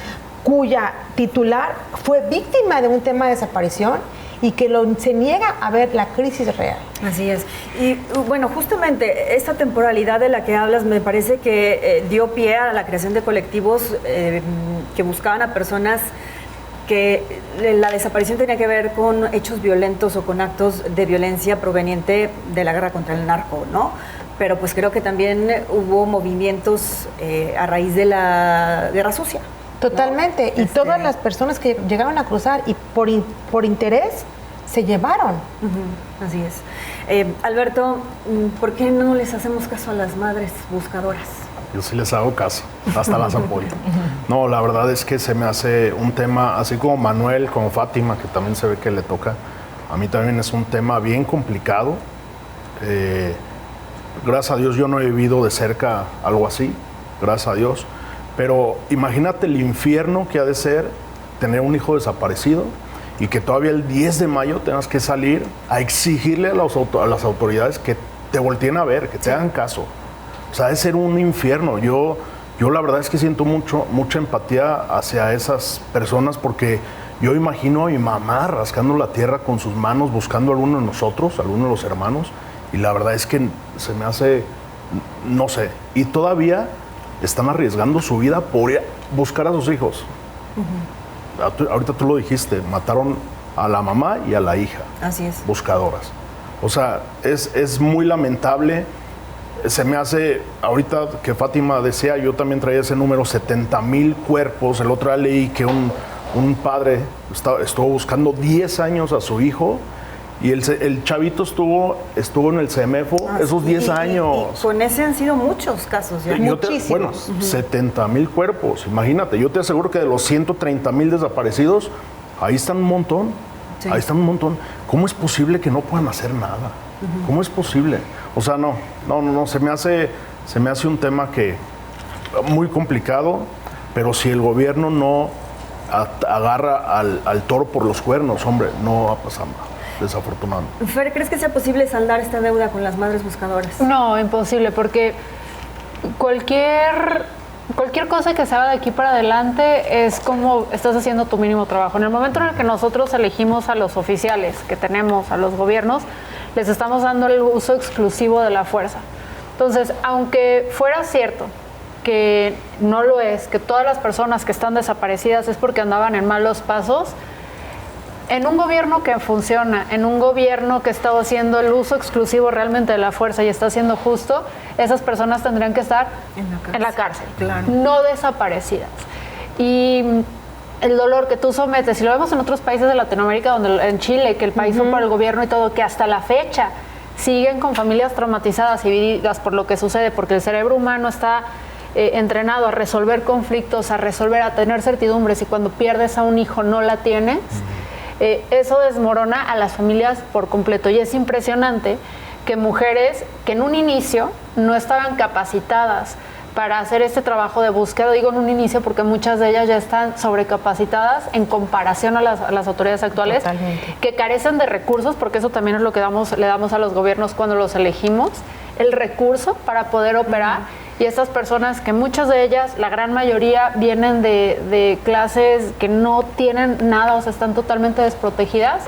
cuya titular fue víctima de un tema de desaparición y que se niega a ver la crisis real. Así es. Y bueno, justamente esta temporalidad de la que hablas me parece que dio pie a la creación de colectivos que buscaban a personas que la desaparición tenía que ver con hechos violentos o con actos de violencia proveniente de la guerra contra el narco, ¿no? Pero pues creo que también hubo movimientos a raíz de la guerra sucia. Totalmente, ¿no? Y todas las personas que llegaron a cruzar y por interés se llevaron. Así es. Alberto, ¿por qué no les hacemos caso a las madres buscadoras? Yo sí les hago caso, hasta las apoyo. No, la verdad es que se me hace un tema, así como Manuel, como Fátima, que también se ve que le toca, a mí también es un tema bien complicado. Gracias a Dios yo no he vivido de cerca algo así, gracias a Dios. Pero imagínate el infierno que ha de ser tener un hijo desaparecido y que todavía el 10 de mayo tengas que salir a exigirle a las autoridades que te volteen a ver, que te hagan caso. O sea, debe ser un infierno. Yo la verdad es que siento mucha empatía hacia esas personas porque yo imagino a mi mamá rascando la tierra con sus manos buscando a alguno de nosotros, a alguno de los hermanos, y la verdad es que se me hace, no sé, y todavía están arriesgando su vida por buscar a sus hijos. Ahorita tú lo dijiste, mataron a la mamá y a la hija. Así es. Buscadoras. O sea, es muy lamentable. Se me hace, ahorita que Fátima decía, yo también traía ese número, 70,000 cuerpos. El otro día leí que un padre estuvo buscando 10 años a su hijo y el chavito estuvo en el CEMEFO esos 10 años. Y con ese han sido muchos casos. ¿Ya? Muchísimos. 70,000 cuerpos. Imagínate, yo te aseguro que de los 130,000 desaparecidos, ahí están un montón. Sí. Ahí están un montón. ¿Cómo es posible que no puedan hacer nada? ¿Cómo es posible? O sea, no, se me hace un tema que muy complicado, pero si el gobierno no agarra al toro por los cuernos, hombre, no va a pasar nada, desafortunadamente. Fer, ¿crees que sea posible saldar esta deuda con las madres buscadoras? No, imposible, porque cualquier cosa que se haga de aquí para adelante es como estás haciendo tu mínimo trabajo. En el momento en el que nosotros elegimos a los oficiales que tenemos, a los gobiernos, les estamos dando el uso exclusivo de la fuerza. Entonces, aunque fuera cierto que no lo es, que todas las personas que están desaparecidas es porque andaban en malos pasos, en un gobierno que funciona, en un gobierno que está haciendo el uso exclusivo realmente de la fuerza y está haciendo justo, esas personas tendrían que estar en la cárcel, claro. No desaparecidas. Y el dolor que tú sometes, y lo vemos en otros países de Latinoamérica, en Chile, que el país fue por el gobierno y todo, que hasta la fecha siguen con familias traumatizadas y vividas por lo que sucede, porque el cerebro humano está entrenado a resolver conflictos, a tener certidumbres, y cuando pierdes a un hijo no la tienes. Eso desmorona a las familias por completo, y es impresionante que mujeres que en un inicio no estaban capacitadas para hacer este trabajo de búsqueda. Digo en un inicio porque muchas de ellas ya están sobrecapacitadas en comparación a las autoridades actuales. Totalmente. Que carecen de recursos, porque eso también es lo que le damos a los gobiernos cuando los elegimos, el recurso para poder operar. Y estas personas, que muchas de ellas, la gran mayoría, vienen de clases que no tienen nada, o sea, están totalmente desprotegidas,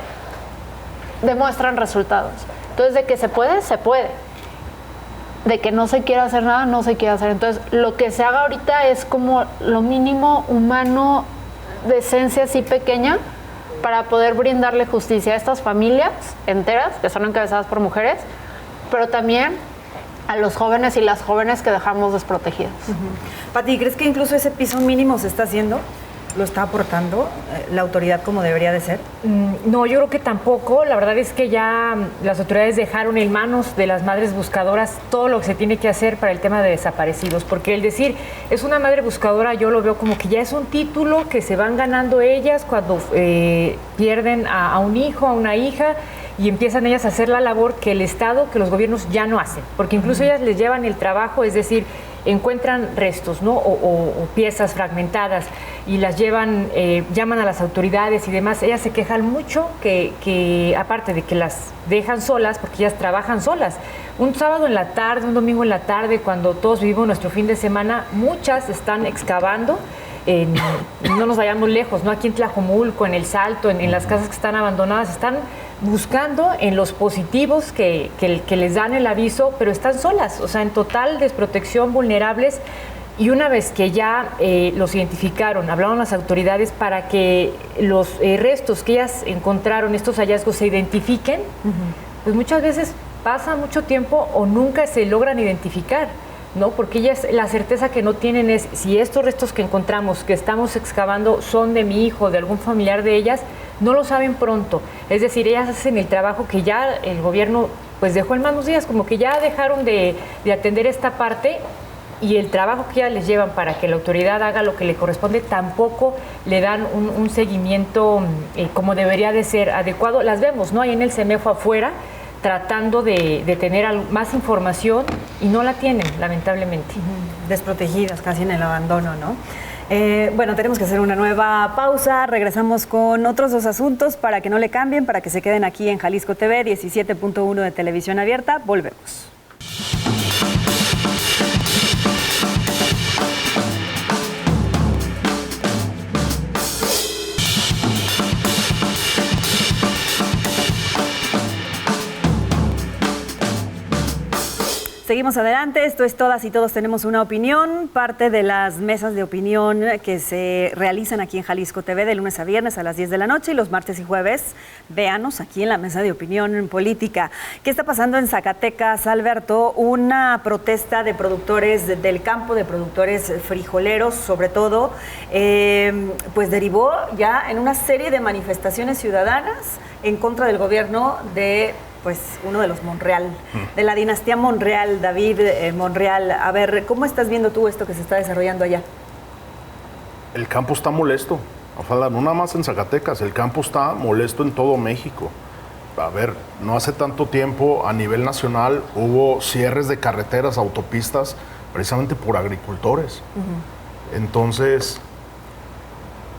demuestran resultados. Entonces, de que se puede, se puede. De que no se quiere hacer nada, no se quiere hacer. Entonces, lo que se haga ahorita es como lo mínimo humano, de esencia así pequeña, para poder brindarle justicia a estas familias enteras, que son encabezadas por mujeres, pero también a los jóvenes y las jóvenes que dejamos desprotegidas. Pati, ¿crees que incluso ese piso mínimo se está haciendo? ¿Lo está aportando la autoridad como debería de ser? No, yo creo que tampoco. La verdad es que ya las autoridades dejaron en manos de las madres buscadoras todo lo que se tiene que hacer para el tema de desaparecidos, porque el decir es una madre buscadora, yo lo veo como que ya es un título que se van ganando ellas cuando pierden a un hijo, a una hija, y empiezan ellas a hacer la labor que el Estado, que los gobiernos ya no hacen, porque incluso ellas les llevan el trabajo, es decir, encuentran restos, ¿no? O piezas fragmentadas y las llevan, llaman a las autoridades y demás. Ellas se quejan mucho que aparte de que las dejan solas, porque ellas trabajan solas. Un sábado en la tarde, un domingo en la tarde, cuando todos vivimos nuestro fin de semana, muchas están excavando. No nos vayamos lejos, ¿no? Aquí en Tlajomulco, en El Salto, en las casas que están abandonadas, están buscando en los positivos que les dan el aviso, pero están solas, o sea, en total desprotección, vulnerables. Y una vez que ya los identificaron, hablaron las autoridades para que los restos que ellas encontraron, estos hallazgos, se identifiquen, pues muchas veces pasa mucho tiempo o nunca se logran identificar, ¿no? Porque ellas, la certeza que no tienen es si estos restos que encontramos, que estamos excavando, son de mi hijo, de algún familiar de ellas, no lo saben pronto. Es decir, ellas hacen el trabajo que ya el gobierno pues dejó en manos de ellas, como que ya dejaron de atender esta parte, y el trabajo que ya les llevan para que la autoridad haga lo que le corresponde, tampoco le dan un seguimiento como debería de ser adecuado. Las vemos, ¿no? Ahí en el CEMEFO afuera, tratando de tener más información y no la tienen, lamentablemente. Desprotegidas, casi en el abandono, ¿no? Bueno, tenemos que hacer una nueva pausa. Regresamos con otros dos asuntos para que no le cambien, para que se queden aquí en Jalisco TV, 17.1 de televisión abierta. Volvemos. Seguimos adelante, esto es Todas y Todos Tenemos una Opinión, parte de las mesas de opinión que se realizan aquí en Jalisco TV de lunes a viernes a las 10 de la noche y los martes y jueves, véanos aquí en la mesa de opinión política. ¿Qué está pasando en Zacatecas, Alberto? Una protesta de productores del campo, de productores frijoleros sobre todo, pues derivó ya en una serie de manifestaciones ciudadanas en contra del gobierno de pues uno de los Monreal, de la dinastía Monreal, David Monreal. A ver, ¿cómo estás viendo tú esto que se está desarrollando allá? El campo está molesto, ojalá, no nada más en Zacatecas, el campo está molesto en todo México. A ver, no hace tanto tiempo a nivel nacional hubo cierres de carreteras, autopistas, precisamente por agricultores. Entonces,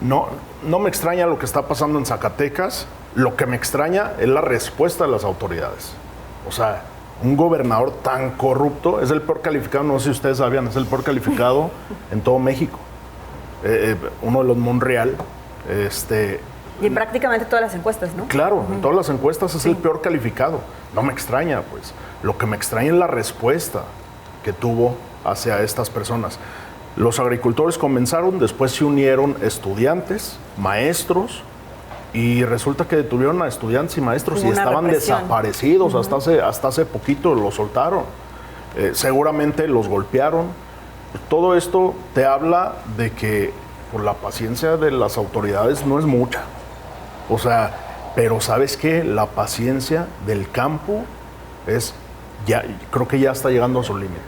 no me extraña lo que está pasando en Zacatecas. Lo que me extraña es la respuesta de las autoridades. O sea, un gobernador tan corrupto es el peor calificado, no sé si ustedes sabían, es el peor calificado en todo México. Uno de los Monreal. Y en prácticamente todas las encuestas, ¿no? Claro, en todas las encuestas es el peor calificado. No me extraña, pues. Lo que me extraña es la respuesta que tuvo hacia estas personas. Los agricultores comenzaron, después se unieron estudiantes, maestros, y resulta que detuvieron a estudiantes y maestros y estaban desaparecidos. Hasta hace poquito los soltaron. Seguramente los golpearon. Todo esto te habla de que por la paciencia de las autoridades no es mucha. O sea, pero ¿sabes qué? La paciencia del campo creo que ya está llegando a su límite.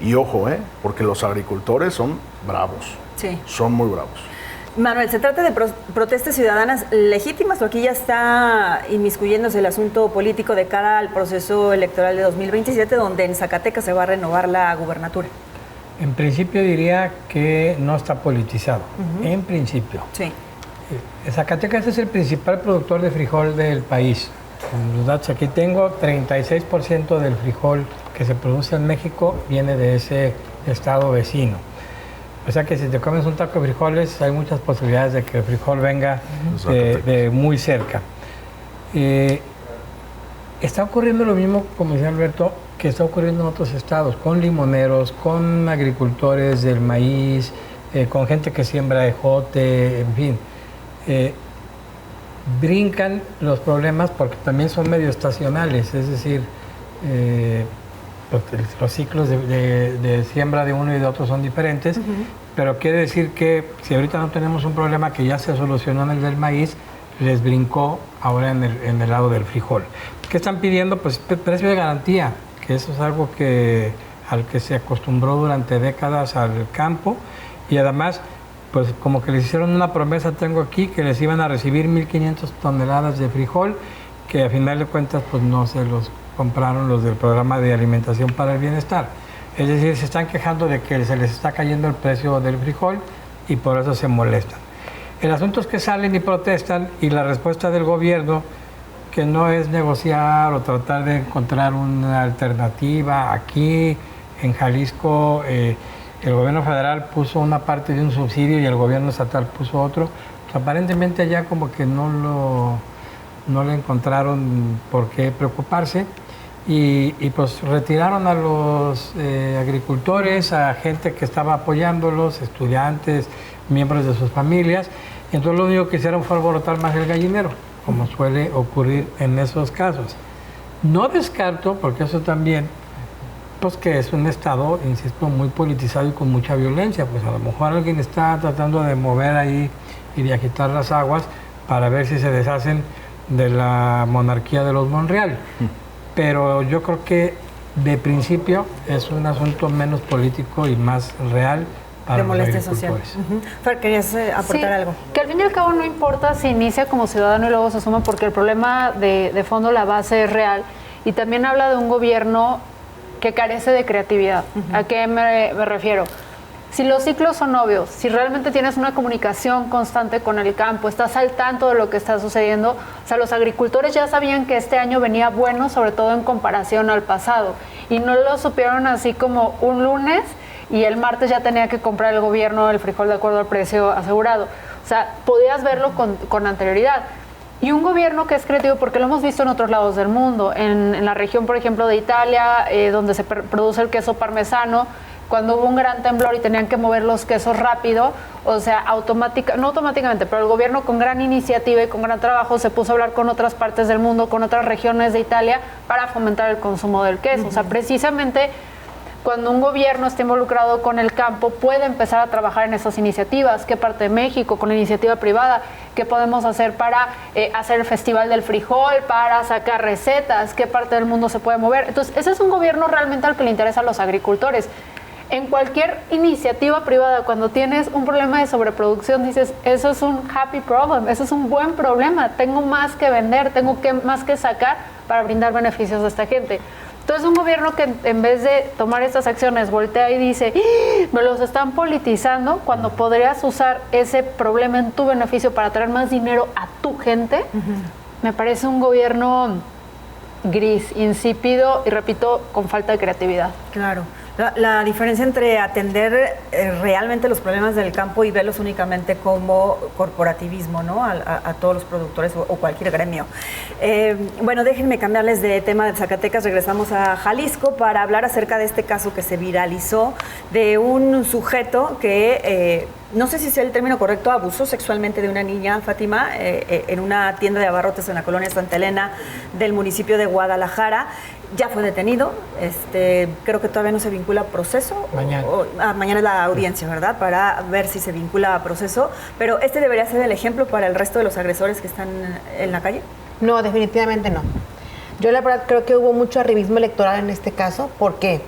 Y ojo, porque los agricultores son bravos. Sí. Son muy bravos. Manuel, ¿se trata de protestas ciudadanas legítimas o aquí ya está inmiscuyéndose el asunto político de cara al proceso electoral de 2027, donde en Zacatecas se va a renovar la gubernatura? En principio diría que no está politizado, en principio. Sí. Zacatecas es el principal productor de frijol del país. Los datos aquí tengo, 36% del frijol que se produce en México viene de ese estado vecino. O sea que si te comes un taco de frijoles, hay muchas posibilidades de que el frijol venga de muy cerca. Está ocurriendo lo mismo, como decía Alberto, que está ocurriendo en otros estados, con limoneros, con agricultores del maíz, con gente que siembra ejote, en fin. Brincan los problemas porque también son medio estacionales, es decir, los ciclos de siembra de uno y de otro son diferentes, pero quiere decir que si ahorita no tenemos un problema que ya se solucionó en el del maíz, les brincó ahora en el lado del frijol. ¿Qué están pidiendo? Pues precio de garantía, que eso es algo al que se acostumbró durante décadas al campo, y además pues como que les hicieron una promesa, tengo aquí, que les iban a recibir 1.500 toneladas de frijol, que a final de cuentas pues no se los compraron los del Programa de Alimentación para el Bienestar. Es decir, se están quejando de que se les está cayendo el precio del frijol y por eso se molestan. El asunto es que salen y protestan, y la respuesta del gobierno, que no es negociar o tratar de encontrar una alternativa. Aquí en Jalisco el gobierno federal puso una parte de un subsidio y el gobierno estatal puso otro. Pues aparentemente allá como que no le encontraron por qué preocuparse, y pues retiraron a los agricultores, a gente que estaba apoyándolos, estudiantes, miembros de sus familias, y entonces lo único que hicieron fue alborotar más el gallinero, como suele ocurrir en esos casos. No descarto, porque eso también, pues que es un estado, insisto, muy politizado y con mucha violencia, pues a lo mejor alguien está tratando de mover ahí y de agitar las aguas para ver si se deshacen de la monarquía de los Monreal. Pero yo creo que de principio es un asunto menos político y más real para de los molestia social. agricultores. Fer, ¿querías aportar algo? Que al fin y al cabo no importa si inicia como ciudadano y luego se suma, porque el problema de fondo, la base es real, y también habla de un gobierno que carece de creatividad. ¿A qué me refiero? Si los ciclos son obvios, si realmente tienes una comunicación constante con el campo, estás al tanto de lo que está sucediendo, o sea, los agricultores ya sabían que este año venía bueno, sobre todo en comparación al pasado, y no lo supieron así como un lunes y el martes ya tenía que comprar el gobierno el frijol de acuerdo al precio asegurado. O sea, podías verlo con anterioridad. Y un gobierno que es creativo, porque lo hemos visto en otros lados del mundo, en la región, por ejemplo, de Italia, donde se produce el queso parmesano, cuando hubo un gran temblor y tenían que mover los quesos rápido, o sea, no automáticamente, pero el gobierno con gran iniciativa y con gran trabajo se puso a hablar con otras partes del mundo, con otras regiones de Italia, para fomentar el consumo del queso. O sea, precisamente cuando un gobierno está involucrado con el campo, puede empezar a trabajar en esas iniciativas. ¿Qué parte de México, con la iniciativa privada? ¿Qué podemos hacer para hacer el Festival del Frijol, para sacar recetas? ¿Qué parte del mundo se puede mover? Entonces, ese es un gobierno realmente al que le interesa a los agricultores. En cualquier iniciativa privada, cuando tienes un problema de sobreproducción, dices, eso es un happy problem, eso es un buen problema, tengo más que vender, tengo más que sacar para brindar beneficios a esta gente. Entonces, un gobierno que en vez de tomar estas acciones voltea y dice, me los están politizando, cuando podrías usar ese problema en tu beneficio para traer más dinero a tu gente, me parece un gobierno gris, insípido y, repito, con falta de creatividad. Claro. La diferencia entre atender realmente los problemas del campo y verlos únicamente como corporativismo, ¿no? A todos los productores o cualquier gremio. Bueno, déjenme cambiarles de tema de Zacatecas. Regresamos a Jalisco para hablar acerca de este caso que se viralizó de un sujeto que, no sé si es el término correcto, abusó sexualmente de una niña, Fátima, en una tienda de abarrotes en la colonia Santa Elena del municipio de Guadalajara. Ya fue detenido, creo que todavía no se vincula a proceso. Mañana. Mañana es la audiencia, ¿verdad? Para ver si se vincula a proceso. Pero debería ser el ejemplo para el resto de los agresores que están en la calle. No, definitivamente no. Yo la verdad creo que hubo mucho arribismo electoral en este caso, porque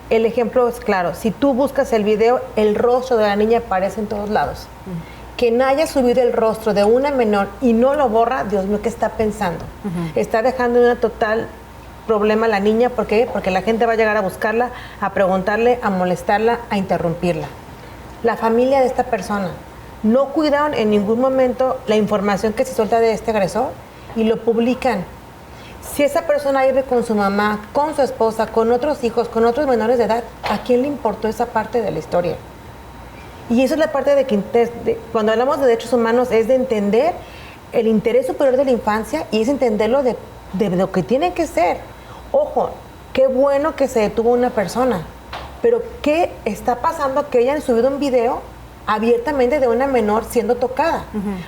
el ejemplo es claro. Si tú buscas el video, el rostro de la niña aparece en todos lados. Quien haya subido el rostro de una menor y no lo borra, Dios mío, ¿qué está pensando? Está dejando una total problema a la niña. ¿Por qué? Porque la gente va a llegar a buscarla, a preguntarle, a molestarla, a interrumpirla. La familia de esta persona no cuidaron en ningún momento la información que se suelta de este agresor y lo publican. Si esa persona vive con su mamá, con su esposa, con otros hijos, con otros menores de edad, ¿a quién le importó esa parte de la historia? Y eso es la parte de que cuando hablamos de derechos humanos es de entender el interés superior de la infancia y es entenderlo de lo que tiene que ser. Ojo, qué bueno que se detuvo una persona, pero ¿qué está pasando que hayan subido un video abiertamente de una menor siendo tocada?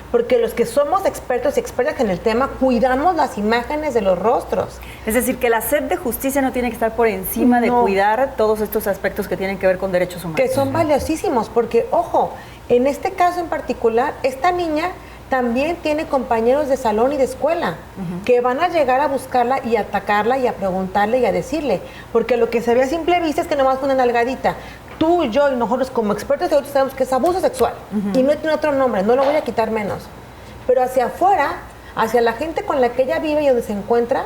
Porque los que somos expertos y expertas en el tema cuidamos las imágenes de los rostros. Es decir, que la sed de justicia no tiene que estar por encima de cuidar todos estos aspectos que tienen que ver con derechos humanos. Que son valiosísimos, porque, ojo, en este caso en particular, esta niña también tiene compañeros de salón y de escuela que van a llegar a buscarla y a atacarla y a preguntarle y a decirle, porque lo que se ve a simple vista es que nomás fue una nalgadita. Tú, yo y nosotros como expertos de adultos sabemos que es abuso sexual y no tiene otro nombre, no lo voy a quitar menos. Pero hacia afuera, hacia la gente con la que ella vive y donde se encuentra,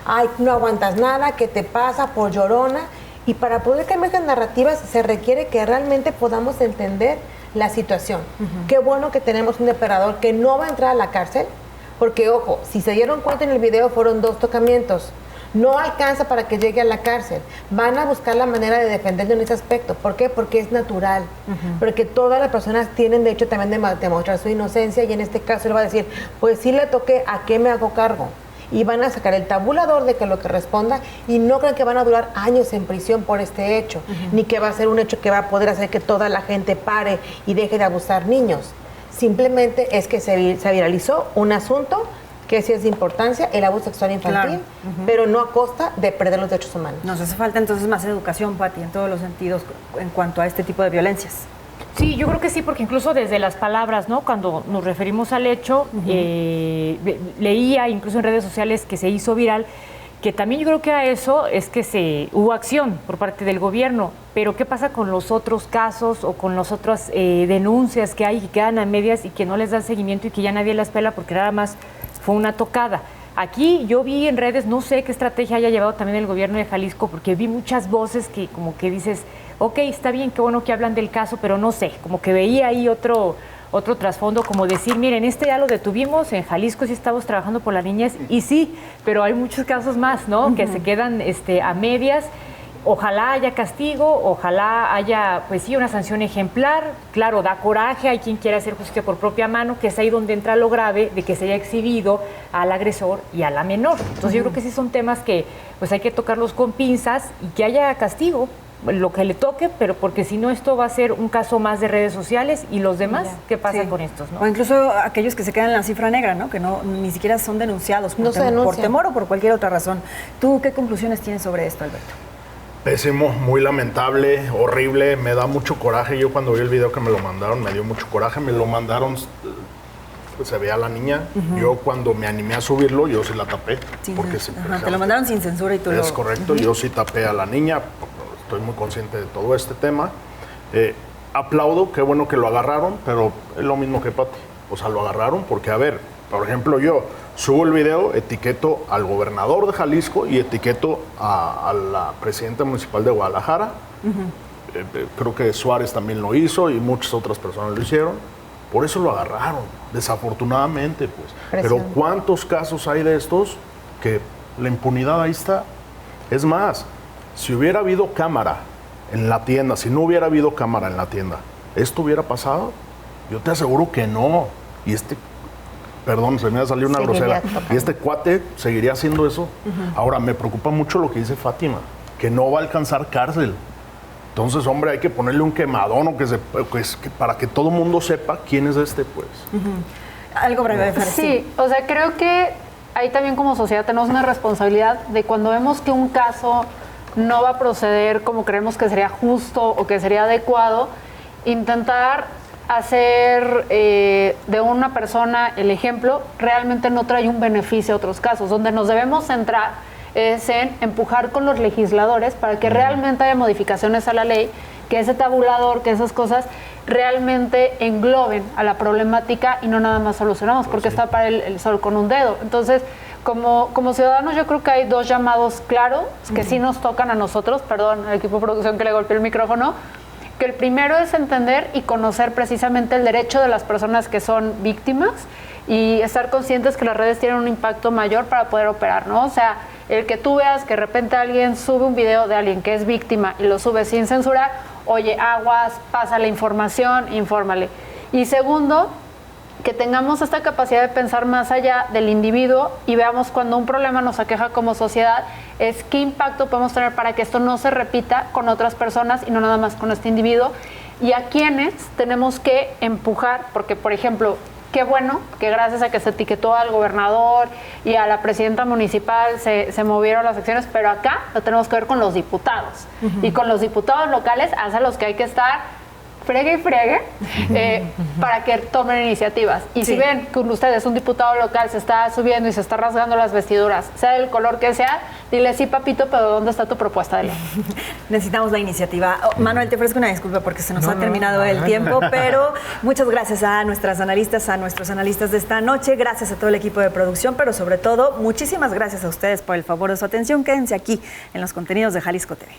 ay, no aguantas nada, ¿qué te pasa? Por llorona. Y para poder cambiar estas narrativas se requiere que realmente podamos entender la situación. Qué bueno que tenemos un depredador que no va a entrar a la cárcel, porque, ojo, si se dieron cuenta en el video fueron 2 tocamientos. No alcanza para que llegue a la cárcel. Van a buscar la manera de defenderlo en ese aspecto. ¿Por qué? Porque es natural. Porque todas las personas tienen derecho también de demostrar su inocencia y en este caso él va a decir, pues sí le toqué, ¿a qué me hago cargo? Y van a sacar el tabulador de que lo que responda y no creen que van a durar años en prisión por este hecho, ni que va a ser un hecho que va a poder hacer que toda la gente pare y deje de abusar niños. Simplemente es que se viralizó un asunto que sí es de importancia, el abuso sexual infantil, pero no a costa de perder los derechos humanos. Nos hace falta entonces más educación, Pati, en todos los sentidos en cuanto a este tipo de violencias. Sí, yo creo que sí, porque incluso desde las palabras, ¿no? Cuando nos referimos al hecho, leía incluso en redes sociales que se hizo viral, que también yo creo que a eso es que hubo acción por parte del gobierno, pero ¿qué pasa con los otros casos o con las otras denuncias que hay y que quedan a medias y que no les dan seguimiento y que ya nadie las pela porque nada más fue una tocada? Aquí yo vi en redes, no sé qué estrategia haya llevado también el gobierno de Jalisco, porque vi muchas voces que como que dices, ok, está bien, qué bueno que hablan del caso, pero no sé, como que veía ahí otro trasfondo, como decir, miren, ya lo detuvimos, en Jalisco sí estamos trabajando por las niñas, y sí, pero hay muchos casos más, ¿no? Que se quedan a medias. Ojalá haya castigo, ojalá haya, pues sí, una sanción ejemplar. Claro, da coraje, hay quien quiera hacer justicia por propia mano, que es ahí donde entra lo grave de que se haya exhibido al agresor y a la menor. Entonces yo creo que sí son temas que pues hay que tocarlos con pinzas y que haya castigo, lo que le toque, pero porque si no esto va a ser un caso más de redes sociales y los demás, ¿qué pasa con estos? ¿No? O incluso aquellos que se quedan en la cifra negra, ¿no? Que ni siquiera son denunciados por temor o por cualquier otra razón. ¿Tú qué conclusiones tienes sobre esto, Alberto? Pésimo, muy lamentable, horrible, me da mucho coraje. Yo cuando vi el video que me lo mandaron me dio mucho coraje, me lo mandaron, se veía a la niña. Yo cuando me animé a subirlo, yo sí la tapé. Porque te lo mandaron sin censura y tú Es correcto, yo sí tapé a la niña, estoy muy consciente de todo este tema. Aplaudo, qué bueno que lo agarraron, pero es lo mismo que Pati. O sea, lo agarraron porque, a ver, por ejemplo, yo subo el video, etiqueto al gobernador de Jalisco y etiqueto a la presidenta municipal de Guadalajara. Creo que Suárez también lo hizo y muchas otras personas lo hicieron. Por eso lo agarraron, desafortunadamente, pues. Pero ¿cuántos casos hay de estos que la impunidad ahí está? Es más, si hubiera habido cámara en la tienda, si no hubiera habido cámara en la tienda, ¿esto hubiera pasado? Yo te aseguro que no. Y perdón, se me va a salir una grosera. Y este cuate seguiría haciendo eso. Ahora, me preocupa mucho lo que dice Fátima, que no va a alcanzar cárcel. Entonces, hombre, hay que ponerle un quemadón o para que todo el mundo sepa quién es pues. Algo breve, Sí, o sea, creo que ahí también como sociedad tenemos una responsabilidad de cuando vemos que un caso no va a proceder como creemos que sería justo o que sería adecuado, intentar hacer de una persona el ejemplo realmente no trae un beneficio a otros casos. Donde nos debemos centrar es en empujar con los legisladores para que realmente haya modificaciones a la ley, que ese tabulador, que esas cosas realmente engloben a la problemática y no nada más solucionamos, porque está para el sol con un dedo. Entonces, Como ciudadanos yo creo que hay 2 llamados claros que sí nos tocan a nosotros, perdón, al equipo de producción que le golpeó el micrófono, que el primero es entender y conocer precisamente el derecho de las personas que son víctimas y estar conscientes que las redes tienen un impacto mayor para poder operar, ¿no? O sea, el que tú veas que de repente alguien sube un video de alguien que es víctima y lo sube sin censurar, oye, aguas, pasa la información, infórmale. Y segundo, que tengamos esta capacidad de pensar más allá del individuo y veamos cuando un problema nos aqueja como sociedad, es qué impacto podemos tener para que esto no se repita con otras personas y no nada más con este individuo, y a quienes tenemos que empujar, porque por ejemplo, qué bueno que gracias a que se etiquetó al gobernador y a la presidenta municipal se movieron las acciones, pero acá lo tenemos que ver con los diputados. Y con los diputados locales, hacia los que hay que estar fregue y fregue para que tomen iniciativas. Y si ven que ustedes, un diputado local, se está subiendo y se está rasgando las vestiduras, sea del color que sea, dile, sí, papito, pero ¿dónde está tu propuesta de ley? Necesitamos la iniciativa. Manuel, te ofrezco una disculpa porque se nos ha terminado el tiempo, pero muchas gracias a nuestras analistas, a nuestros analistas de esta noche, gracias a todo el equipo de producción, pero sobre todo, muchísimas gracias a ustedes por el favor de su atención. Quédense aquí en los contenidos de Jalisco TV.